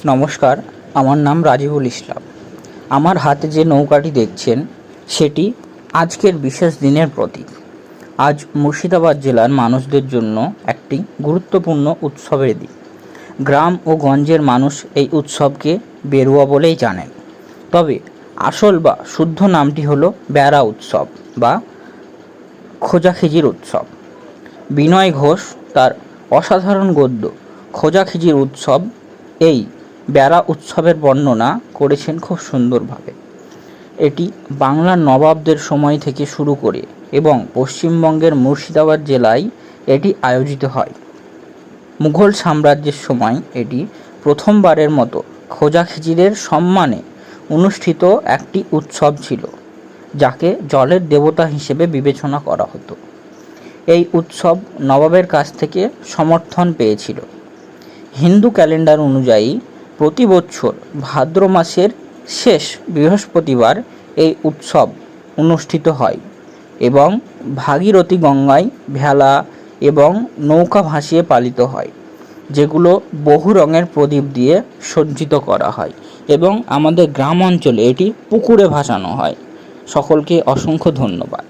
নমস্কার, আমার নাম রাজিবুল ইসলাম। আমার হাতে যে নৌকাটি দেখছেন সেটি আজকের বিশেষ দিনের প্রতীক। আজ মুর্শিদাবাদ জেলার মানুষদের জন্য একটি গুরুত্বপূর্ণ উৎসবের দিন। গ্রাম ও গঞ্জের মানুষ এই উৎসবকে বেরুয়া বলেই জানেন, তবে আসল বা শুদ্ধ নামটি হলো বেড়া উৎসব বা খোজাখিজির উৎসব। বিনয় ঘোষ তার অসাধারণ গদ্য খোজাখিজির উৎসব এই বেড়া উৎসবের বর্ণনা করেছেন খুব সুন্দরভাবে। এটি বাংলার নবাবদের সময় থেকে শুরু করে এবং পশ্চিমবঙ্গের মুর্শিদাবাদ জেলায় এটি আয়োজিত হয়। মুঘল সাম্রাজ্যের সময় এটি প্রথমবারের মতো খোজাখিজিরের সম্মানে অনুষ্ঠিত একটি উৎসব ছিল, যাকে জলের দেবতা হিসেবে বিবেচনা করা হতো। এই উৎসব নবাবের কাছ থেকে সমর্থন পেয়েছিল। হিন্দু ক্যালেন্ডার অনুযায়ী প্রতি বছর ভাদ্র মাসের শেষ বৃহস্পতিবার এই উৎসব অনুষ্ঠিত হয় এবং ভাগীরথী গঙ্গায় ভেলা এবং নৌকা ভাসিয়ে পালিত হয়, যেগুলো বহু রঙের প্রদীপ দিয়ে সজ্জিত করা হয় এবং আমাদের গ্রাম অঞ্চলে এটি পুকুরে ভাসানো হয়। সকলকে অসংখ্য ধন্যবাদ।